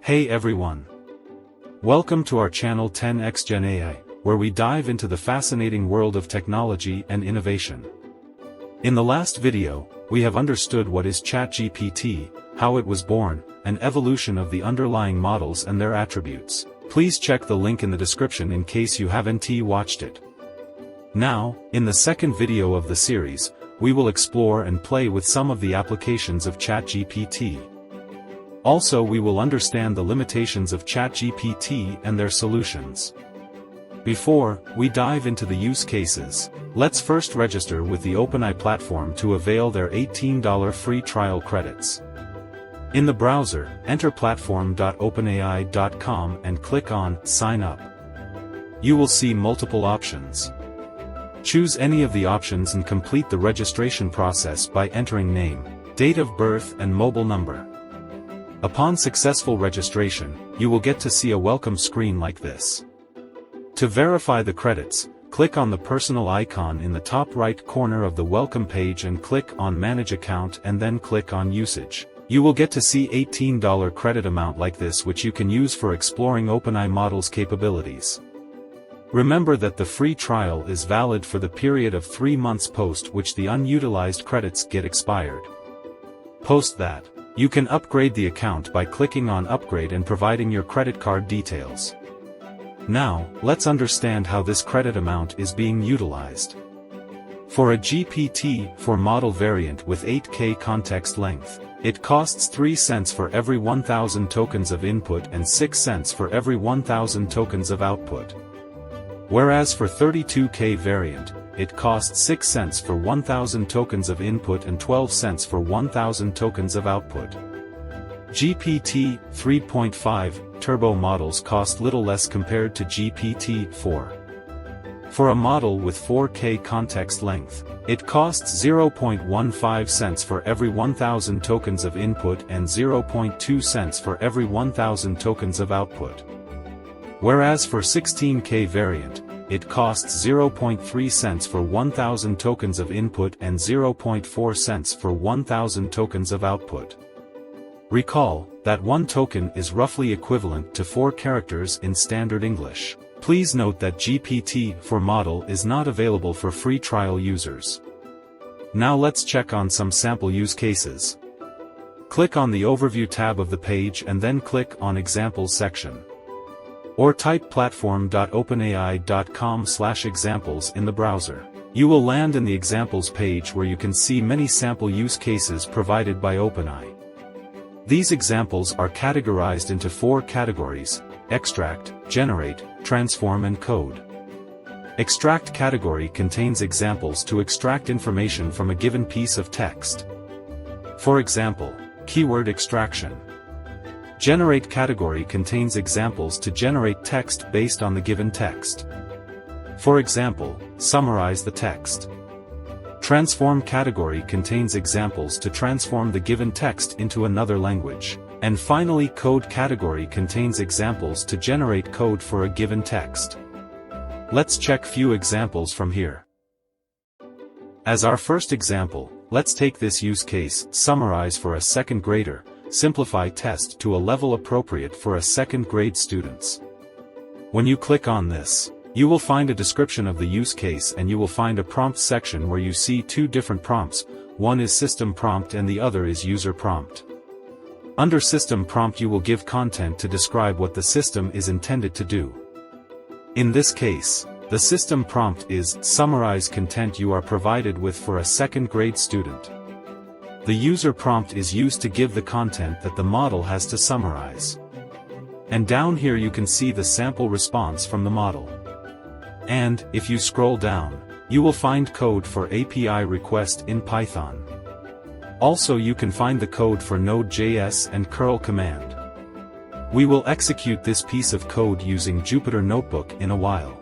Hey everyone! Welcome to our channel 10x Gen AI, where we dive into the fascinating world of technology and innovation. In the last video, we have understood what is ChatGPT, how it was born, and evolution of the underlying models and their attributes. Please check the link in the description in case you haven't watched it. Now, in the second video of the series, we will explore and play with some of the applications of ChatGPT. Also, we will understand the limitations of ChatGPT and their solutions. Before we dive into the use cases, let's first register with the OpenAI platform to avail their $18 free trial credits. In the browser, enter platform.openai.com and click on Sign Up. You will see multiple options. Choose any of the options and complete the registration process by entering name, date of birth and mobile number. Upon successful registration, you will get to see a welcome screen like this. To verify the credits, click on the personal icon in the top right corner of the welcome page and click on Manage Account and then click on Usage. You will get to see $18 credit amount like this, which you can use for exploring OpenAI models' capabilities. Remember that the free trial is valid for the period of 3 months post which the unutilized credits get expired. Post that, you can upgrade the account by clicking on Upgrade and providing your credit card details. Now, let's understand how this credit amount is being utilized. For a GPT-4 model variant with 8K context length, it costs 3 cents for every 1,000 tokens of input and 6 cents for every 1,000 tokens of output. Whereas for 32K variant, it costs 6 cents for 1,000 tokens of input and 12 cents for 1,000 tokens of output. GPT 3.5 Turbo models cost little less compared to GPT-4. For a model with 4K context length, it costs 0.15 cents for every 1,000 tokens of input and 0.2 cents for every 1,000 tokens of output. Whereas for 16K variant, it costs 0.3 cents for 1,000 tokens of input and 0.4 cents for 1,000 tokens of output. Recall that 1 token is roughly equivalent to 4 characters in standard English. Please note that GPT-4 model is not available for free trial users. Now let's check on some sample use cases. Click on the Overview tab of the page and then click on Examples section. Or type platform.openai.com/examples in the browser. You will land in the examples page where you can see many sample use cases provided by OpenAI. These examples are categorized into 4 categories: extract, generate, transform and code. Extract category contains examples to extract information from a given piece of text. For example, keyword extraction. Generate category contains examples to generate text based on the given text. For example, summarize the text. Transform category contains examples to transform the given text into another language. And finally, code category contains examples to generate code for a given text. Let's check few examples from here. As our first example, let's take this use case, summarize for a second grader. Simplify test to a level appropriate for a second grade students. When you click on this, you will find a description of the use case and you will find a prompt section where you see 2 different prompts, one is system prompt and the other is user prompt. Under system prompt you will give content to describe what the system is intended to do. In this case, the system prompt is, summarize content you are provided with for a second grade student. The user prompt is used to give the content that the model has to summarize. And down here you can see the sample response from the model. And, if you scroll down, you will find code for API request in Python. Also you can find the code for Node.js and curl command. We will execute this piece of code using Jupyter Notebook in a while.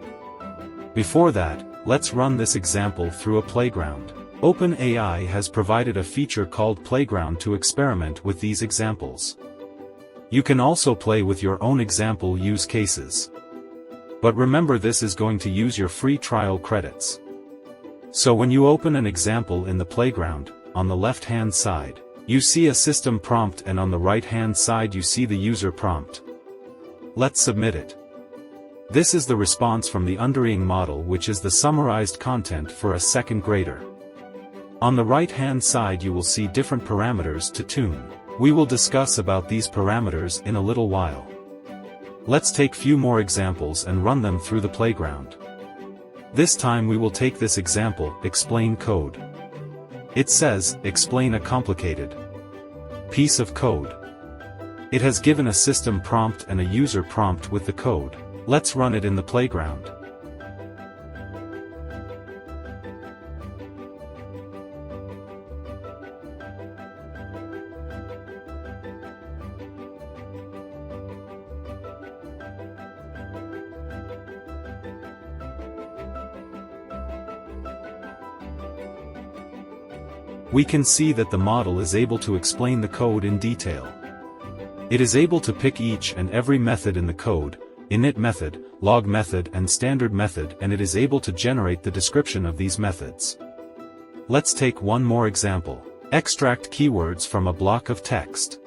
Before that, let's run this example through a playground. OpenAI has provided a feature called Playground to experiment with these examples. You can also play with your own example use cases. But remember, this is going to use your free trial credits. So when you open an example in the playground, on the left-hand side, You see a system prompt, and on the right-hand side you see the user prompt. Let's submit it. This is the response from the underlying model, which is the summarized content for a second grader. On the right-hand side you will see different parameters to tune. We will discuss about these parameters in a little while. Let's take few more examples and run them through the playground. This time we will take this example, explain code. It says, explain a complicated piece of code. It has given a system prompt and a user prompt with the code. Let's run it in the playground. We can see that the model is able to explain the code in detail. It is able to pick each and every method in the code, init method, log method and standard method, and it is able to generate the description of these methods. Let's take one more example. Extract keywords from a block of text.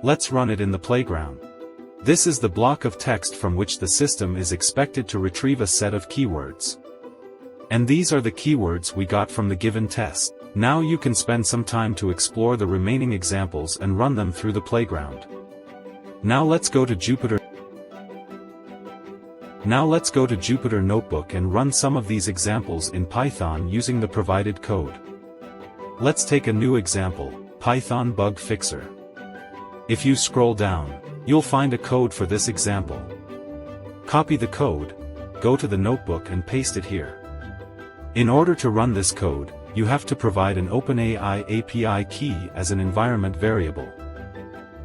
Let's run it in the playground. This is the block of text from which the system is expected to retrieve a set of keywords. And these are the keywords we got from the given test. Now you can spend some time to explore the remaining examples and run them through the playground. Now let's go to Jupyter Notebook and run some of these examples in Python using the provided code. Let's take a new example, Python Bug Fixer. If you scroll down, you'll find a code for this example. Copy the code, go to the notebook and paste it here. In order to run this code, you have to provide an OpenAI API key as an environment variable.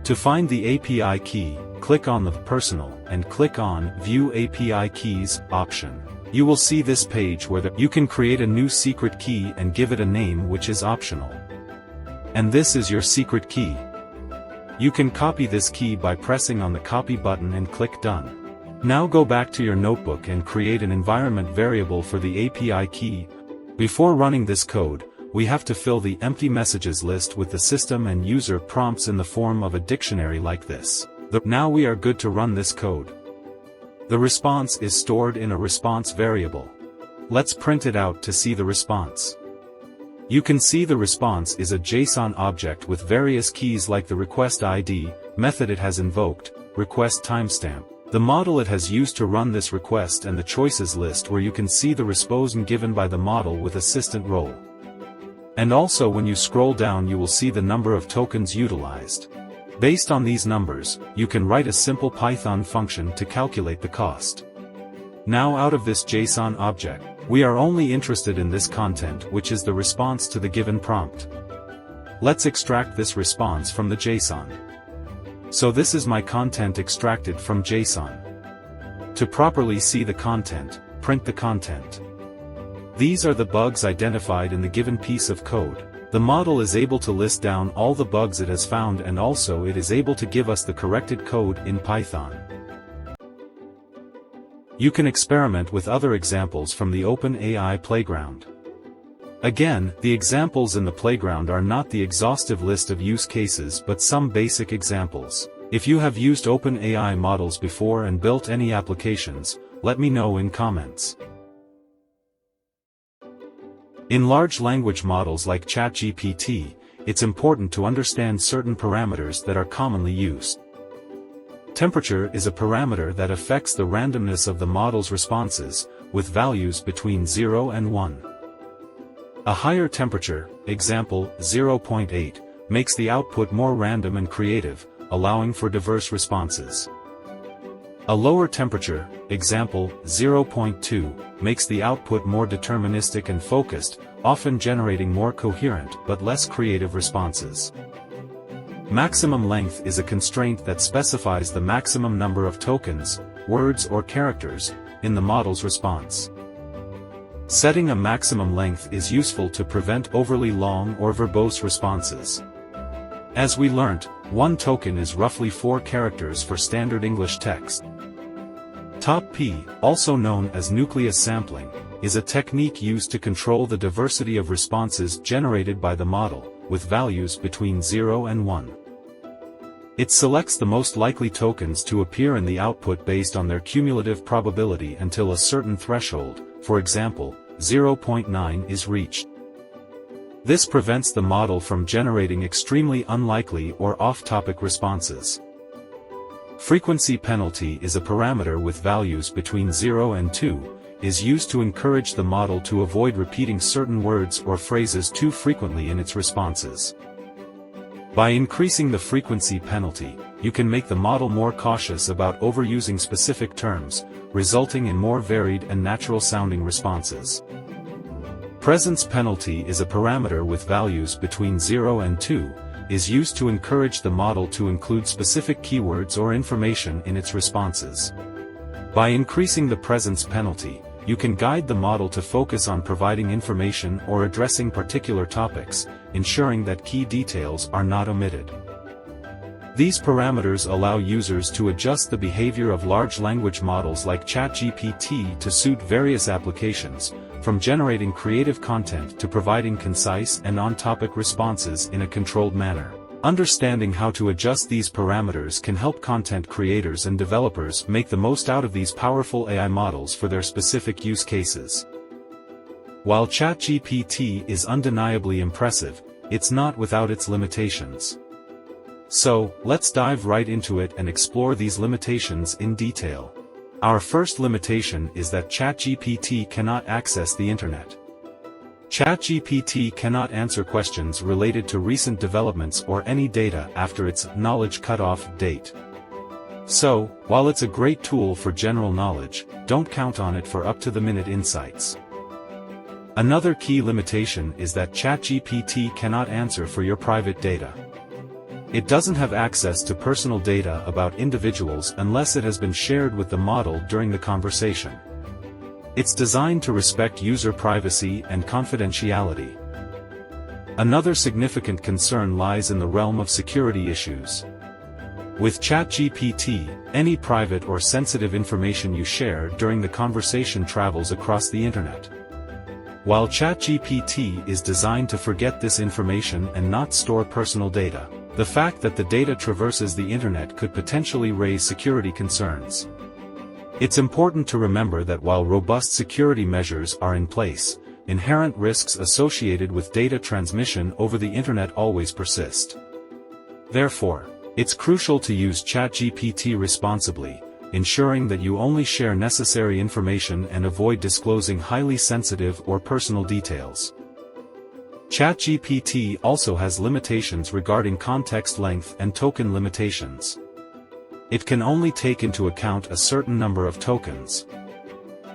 To find the API key, click on the Personal and click on View API Keys option. You will see this page where you can create a new secret key and give it a name which is optional. And this is your secret key. You can copy this key by pressing on the Copy button and click Done. Now go back to your notebook and create an environment variable for the API key. Before running this code, we have to fill the empty messages list with the system and user prompts in the form of a dictionary like this. Now we are good to run this code. The response is stored in a response variable. Let's print it out to see the response. You can see the response is a JSON object with various keys like the request ID, method it has invoked, request timestamp, the model it has used to run this request, and the choices list where you can see the response given by the model with assistant role. And also when you scroll down you will see the number of tokens utilized. Based on these numbers, you can write a simple Python function to calculate the cost. Now out of this JSON object, we are only interested in this content, which is the response to the given prompt. Let's extract this response from the JSON. So this is my content extracted from JSON. To properly see the content, print the content. These are the bugs identified in the given piece of code. The model is able to list down all the bugs it has found, and also it is able to give us the corrected code in Python. You can experiment with other examples from the OpenAI playground. Again, the examples in the playground are not the exhaustive list of use cases but some basic examples. If you have used OpenAI models before and built any applications, let me know in comments. In large language models like ChatGPT, it's important to understand certain parameters that are commonly used. Temperature is a parameter that affects the randomness of the model's responses, with values between 0 and 1. A higher temperature, example 0.8, makes the output more random and creative, allowing for diverse responses. A lower temperature, example 0.2, makes the output more deterministic and focused, often generating more coherent but less creative responses. Maximum length is a constraint that specifies the maximum number of tokens, words or characters, in the model's response. Setting a maximum length is useful to prevent overly long or verbose responses. As we learnt, one token is roughly 4 characters for standard English text. Top P, also known as nucleus sampling, is a technique used to control the diversity of responses generated by the model, with values between 0 and 1. It selects the most likely tokens to appear in the output based on their cumulative probability until a certain threshold, for example, 0.9 is reached. This prevents the model from generating extremely unlikely or off-topic responses. Frequency penalty is a parameter with values between 0 and 2, is used to encourage the model to avoid repeating certain words or phrases too frequently in its responses. By increasing the frequency penalty, you can make the model more cautious about overusing specific terms, resulting in more varied and natural-sounding responses. Presence penalty is a parameter with values between 0 and 2, is used to encourage the model to include specific keywords or information in its responses. By increasing the presence penalty, you can guide the model to focus on providing information or addressing particular topics, ensuring that key details are not omitted. These parameters allow users to adjust the behavior of large language models like ChatGPT to suit various applications, from generating creative content to providing concise and on-topic responses in a controlled manner. Understanding how to adjust these parameters can help content creators and developers make the most out of these powerful AI models for their specific use cases. While ChatGPT is undeniably impressive, it's not without its limitations. So, let's dive right into it and explore these limitations in detail. Our first limitation is that ChatGPT cannot access the internet. ChatGPT cannot answer questions related to recent developments or any data after its knowledge cutoff date. So, while it's a great tool for general knowledge, don't count on it for up-to-the-minute insights. Another key limitation is that ChatGPT cannot answer for your private data. It doesn't have access to personal data about individuals unless it has been shared with the model during the conversation. It's designed to respect user privacy and confidentiality. Another significant concern lies in the realm of security issues. With ChatGPT, any private or sensitive information you share during the conversation travels across the internet. While ChatGPT is designed to forget this information and not store personal data, the fact that the data traverses the internet could potentially raise security concerns. It's important to remember that while robust security measures are in place, inherent risks associated with data transmission over the internet always persist. Therefore, it's crucial to use ChatGPT responsibly, ensuring that you only share necessary information and avoid disclosing highly sensitive or personal details. ChatGPT also has limitations regarding context length and token limitations. It can only take into account a certain number of tokens.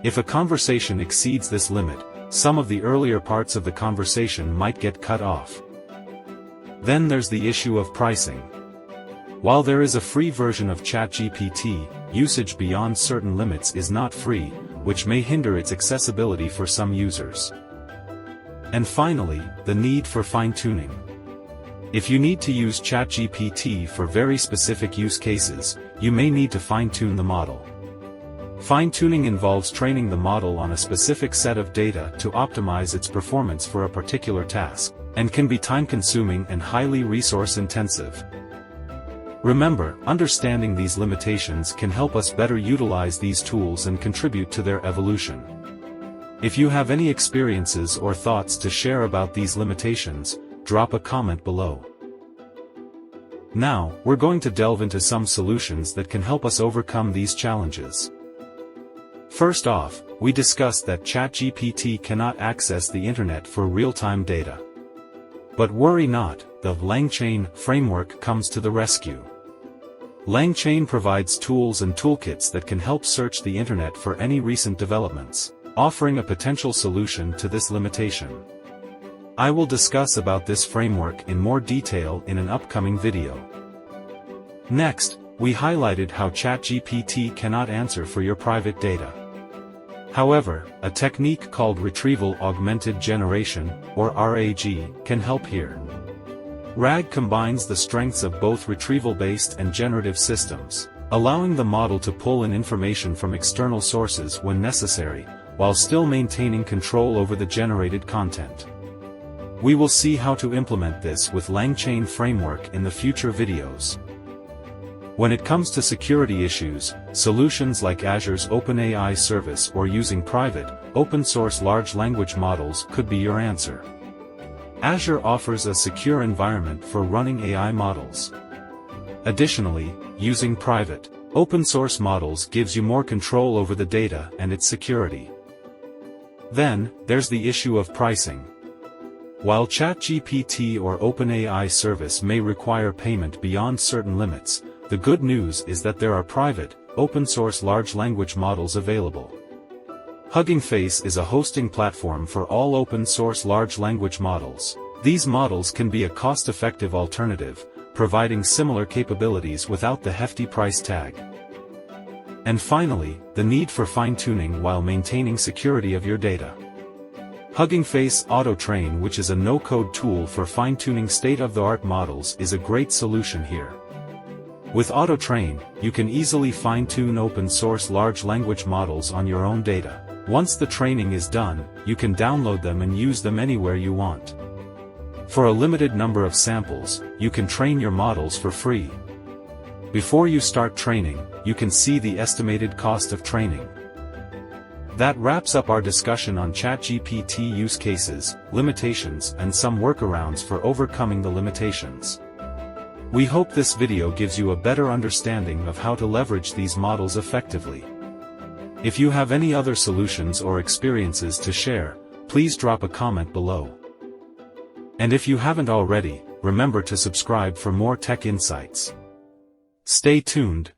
If a conversation exceeds this limit, some of the earlier parts of the conversation might get cut off. Then there's the issue of pricing. While there is a free version of ChatGPT, usage beyond certain limits is not free, which may hinder its accessibility for some users. And finally, the need for fine-tuning. If you need to use ChatGPT for very specific use cases, you may need to fine-tune the model. Fine-tuning involves training the model on a specific set of data to optimize its performance for a particular task, and can be time-consuming and highly resource-intensive. Remember, understanding these limitations can help us better utilize these tools and contribute to their evolution. If you have any experiences or thoughts to share about these limitations, drop a comment below. Now, we're going to delve into some solutions that can help us overcome these challenges. First off, we discussed that ChatGPT cannot access the internet for real-time data. But worry not, the LangChain framework comes to the rescue. LangChain provides tools and toolkits that can help search the internet for any recent developments, offering a potential solution to this limitation. I will discuss about this framework in more detail in an upcoming video. Next, we highlighted how ChatGPT cannot answer for your private data. However, a technique called Retrieval Augmented Generation, or RAG, can help here. RAG combines the strengths of both retrieval-based and generative systems, allowing the model to pull in information from external sources when necessary, while still maintaining control over the generated content. We will see how to implement this with LangChain framework in the future videos. When it comes to security issues, solutions like Azure's OpenAI service or using private, open-source large language models could be your answer. Azure offers a secure environment for running AI models. Additionally, using private, open-source models gives you more control over the data and its security. Then, there's the issue of pricing. While ChatGPT or OpenAI service may require payment beyond certain limits, the good news is that there are private, open-source large language models available. Hugging Face is a hosting platform for all open-source large language models. These models can be a cost-effective alternative, providing similar capabilities without the hefty price tag. And finally, the need for fine-tuning while maintaining security of your data. Hugging Face Auto-Train, which is a no-code tool for fine-tuning state-of-the-art models, is a great solution here. With Auto-Train, you can easily fine-tune open-source large language models on your own data. Once the training is done, you can download them and use them anywhere you want. For a limited number of samples, you can train your models for free. Before you start training, you can see the estimated cost of training. That wraps up our discussion on ChatGPT use cases, limitations, and some workarounds for overcoming the limitations. We hope this video gives you a better understanding of how to leverage these models effectively. If you have any other solutions or experiences to share, please drop a comment below. And if you haven't already, remember to subscribe for more tech insights. Stay tuned.